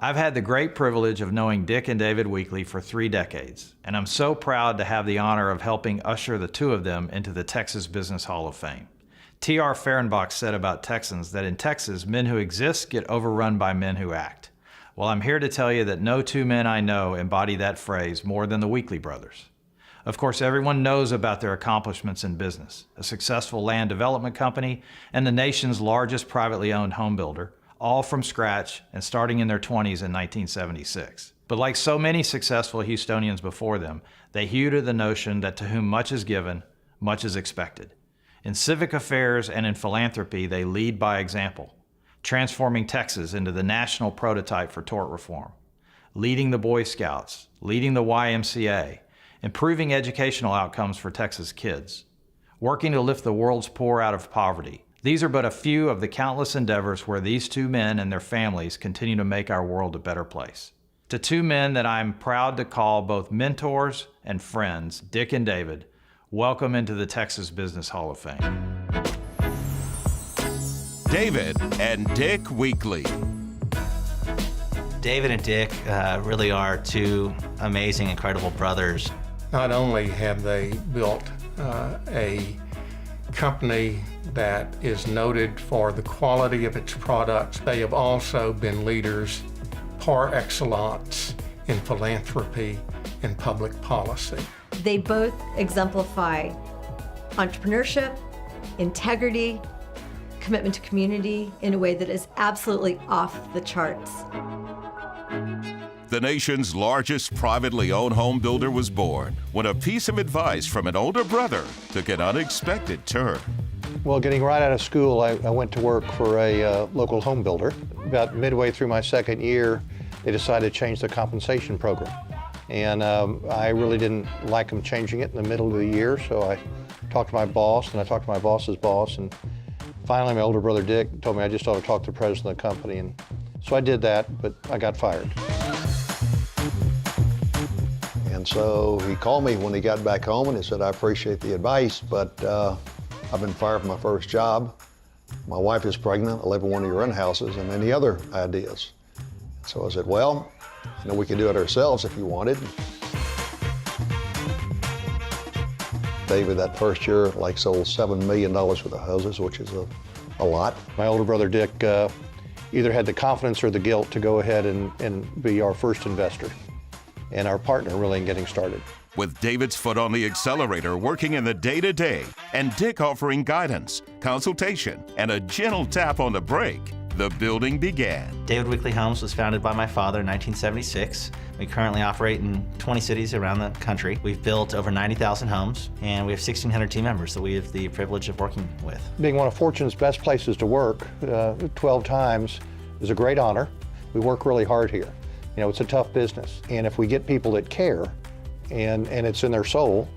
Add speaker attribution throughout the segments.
Speaker 1: I've had the great privilege of knowing Dick and David Weekley for 3 decades, and I'm so proud to have the honor of helping usher the two of them into the Texas Business Hall of Fame. T.R. Fehrenbach said about Texans that in Texas, men who exist get overrun by men who act. Well, I'm here to tell you that no two men I know embody that phrase more than the Weekley brothers. Of course, everyone knows about their accomplishments in business, a successful land development company and the nation's largest privately owned home builder, all from scratch and starting in their 20s in 1976. But like so many successful Houstonians before them, they hew to the notion that to whom much is given, much is expected. In civic affairs and in philanthropy, they lead by example, transforming Texas into the national prototype for tort reform, leading the Boy Scouts, leading the YMCA, improving educational outcomes for Texas kids, working to lift the world's poor out of poverty. These are but a few of the countless endeavors where these two men and their families continue to make our world a better place. To two men that I'm proud to call both mentors and friends, Dick and David, welcome into the Texas Business Hall of Fame.
Speaker 2: David and Dick Weekley.
Speaker 3: David and Dick really are two amazing, incredible brothers.
Speaker 4: Not only have they built a company that is noted for the quality of its products, they have also been leaders par excellence in philanthropy and public policy.
Speaker 5: They both exemplify entrepreneurship, integrity, commitment to community in a way that is absolutely off the charts.
Speaker 2: The nation's largest privately owned home builder was born when a piece of advice from an older brother took an unexpected turn.
Speaker 6: Well, getting right out of school, I went to work for a local home builder. About midway through my second year, they decided to change the compensation program. And I really didn't like them changing it in the middle of the year, so I talked to my boss, and I talked to my boss's boss, and finally my older brother Dick told me I just ought to talk to the president of the company. And so I did that, but I got fired.
Speaker 7: And so he called me when he got back home and he said, I appreciate the advice, but I've been fired from my first job. My wife is pregnant, I live in one of your rent houses, and any other ideas? So I said, well, you know, we can do it ourselves if you wanted. David, that first year, like sold $7 million worth of houses, which is a lot.
Speaker 6: My older brother Dick either had the confidence or the guilt to go ahead and be our first investor and our partner really in getting started.
Speaker 2: With David's foot on the accelerator working in the day-to-day and Dick offering guidance, consultation, and a gentle tap on the brake, the building began.
Speaker 3: David Weekley Homes was founded by my father in 1976. We currently operate in 20 cities around the country. We've built over 90,000 homes, and we have 1,600 team members that we have the privilege of working with.
Speaker 6: Being one of Fortune's best places to work 12 times is a great honor. We work really hard here. You know, it's a tough business, and if we get people that care, and it's in their soul,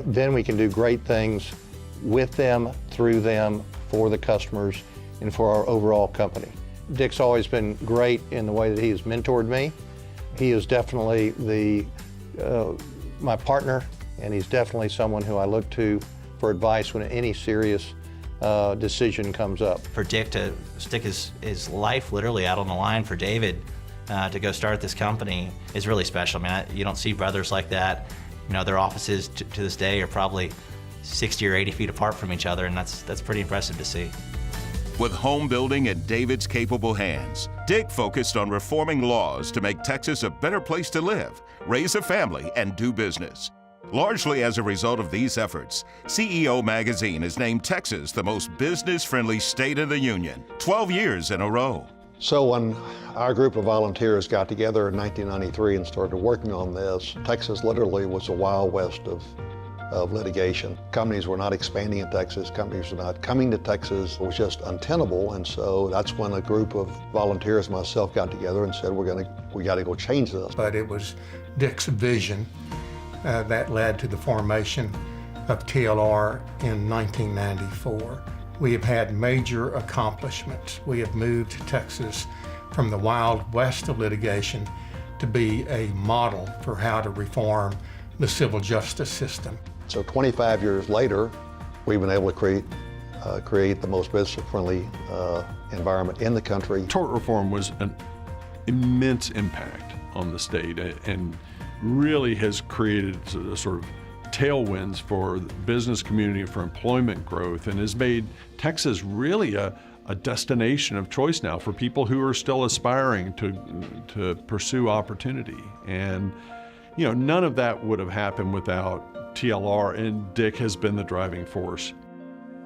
Speaker 6: then we can do great things with them, through them, for the customers, and for our overall company. Dick's always been great in the way that he has mentored me. He is definitely my partner, and he's definitely someone who I look to for advice when any serious decision comes up.
Speaker 3: For Dick to stick his life literally out on the line for David to go start this company is really special. I mean, you don't see brothers like that. You know, their offices to this day are probably 60 or 80 feet apart from each other, and that's pretty impressive to see.
Speaker 2: With home building in David's capable hands, Dick focused on reforming laws to make Texas a better place to live, raise a family, and do business. Largely as a result of these efforts, CEO Magazine has named Texas the most business-friendly state in the union, 12 years in a row.
Speaker 7: So when our group of volunteers got together in 1993 and started working on this, Texas literally was the Wild West of litigation. Companies were not expanding in Texas, companies were not coming to Texas. It was just untenable, and so that's when a group of volunteers, myself, got together and said, we got to go change this.
Speaker 4: But it was Dick's vision that led to the formation of TLR in 1994. We have had major accomplishments. We have moved Texas from the Wild West of litigation to be a model for how to reform the civil justice system.
Speaker 7: So 25 years later, we've been able to create the most business-friendly environment in the country.
Speaker 8: Tort reform was immense impact on the state and really has created a sort of tailwinds for the business community and for employment growth, and has made Texas really a destination of choice now for people who are still aspiring to pursue opportunity. And none of that would have happened without TLR, and Dick has been the driving force.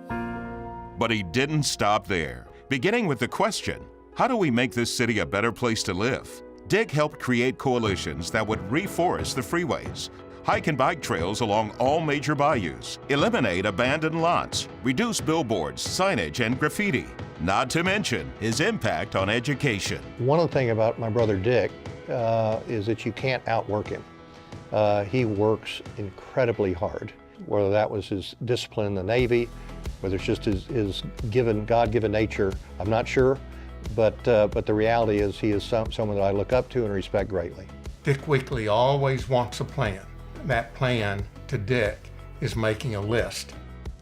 Speaker 2: But he didn't stop there. Beginning with the question, how do we make this city a better place to live? Dick helped create coalitions that would reforest the freeways, hike and bike trails along all major bayous, eliminate abandoned lots, reduce billboards, signage, and graffiti, not to mention his impact on education.
Speaker 6: One of the things about my brother Dick is that you can't outwork him. He works incredibly hard, whether that was his discipline in the Navy, whether it's just his God-given nature, I'm not sure, but the reality is he is someone that I look up to and respect greatly.
Speaker 4: Dick Weekley always wants a plan. That plan to Dick is making a list.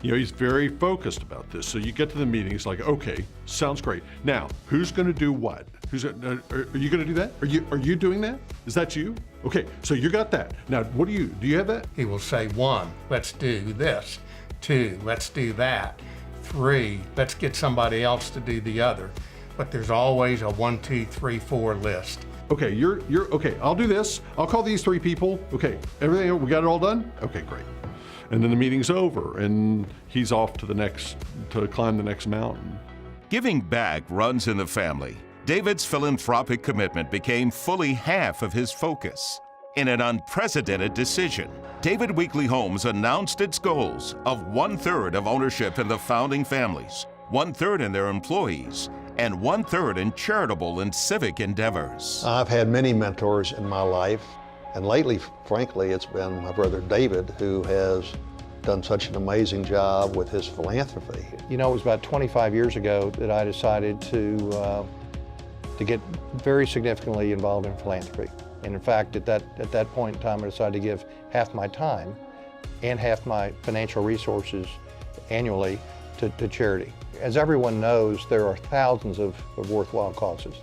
Speaker 8: He's very focused about this. So you get to the meeting, it's like, okay, sounds great. Now, who's going to do what? Are you going to do that? Are you doing that? Is that you? Okay, so you got that. Now, do you have that?
Speaker 4: He will say, 1, let's do this. 2, let's do that. 3, let's get somebody else to do the other. But there's always a 1, 2, 3, 4 list.
Speaker 8: Okay, you're okay. I'll do this. I'll call these 3 people. Okay, everything, we got it all done? Okay, great. And then the meeting's over and he's off to climb the next mountain.
Speaker 2: Giving back runs in the family. David's philanthropic commitment became fully half of his focus. In an unprecedented decision, David Weekley Homes announced its goals of 1/3 of ownership in the founding families, 1/3 in their employees, and 1/3 in charitable and civic endeavors.
Speaker 7: I've had many mentors in my life, and lately, frankly, it's been my brother David who has done such an amazing job with his philanthropy.
Speaker 6: It was about 25 years ago that I decided to get very significantly involved in philanthropy. And in fact, at that point in time, I decided to give half my time and half my financial resources annually to charity. As everyone knows, there are thousands of worthwhile causes.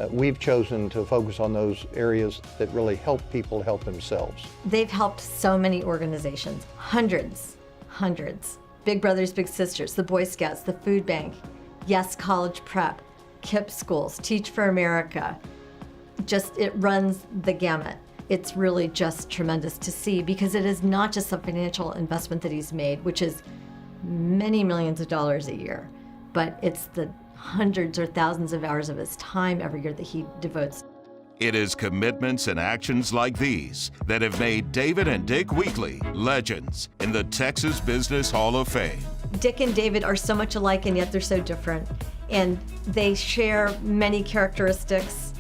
Speaker 6: We've chosen to focus on those areas that really help people help themselves.
Speaker 5: They've helped so many organizations, hundreds. Big Brothers Big Sisters, the Boy Scouts, the Food Bank, Yes College Prep, KIPP schools, Teach for America. It runs the gamut. It's really just tremendous to see, because it is not just a financial investment that he's made, which is many millions of dollars a year, but it's the hundreds or thousands of hours of his time every year that he devotes.
Speaker 2: It is commitments and actions like these that have made David and Dick Weekley legends in the Texas Business Hall of Fame.
Speaker 5: Dick and David are so much alike, and yet they're so different. And they share many characteristics.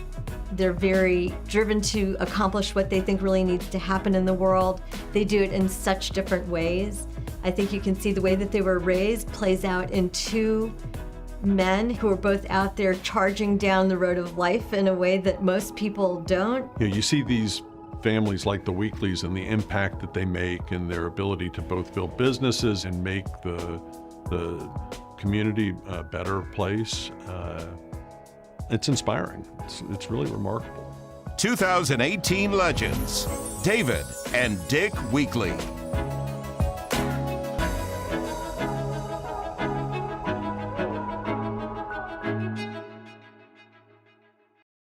Speaker 5: They're very driven to accomplish what they think really needs to happen in the world. They do it in such different ways. I think you can see the way that they were raised plays out in 2 men who are both out there charging down the road of life in a way that most people don't.
Speaker 8: You see these families like the Weekleys and the impact that they make and their ability to both build businesses and make the community a better place. It's inspiring. It's really remarkable.
Speaker 2: 2018 Legends, David and Dick Weekley.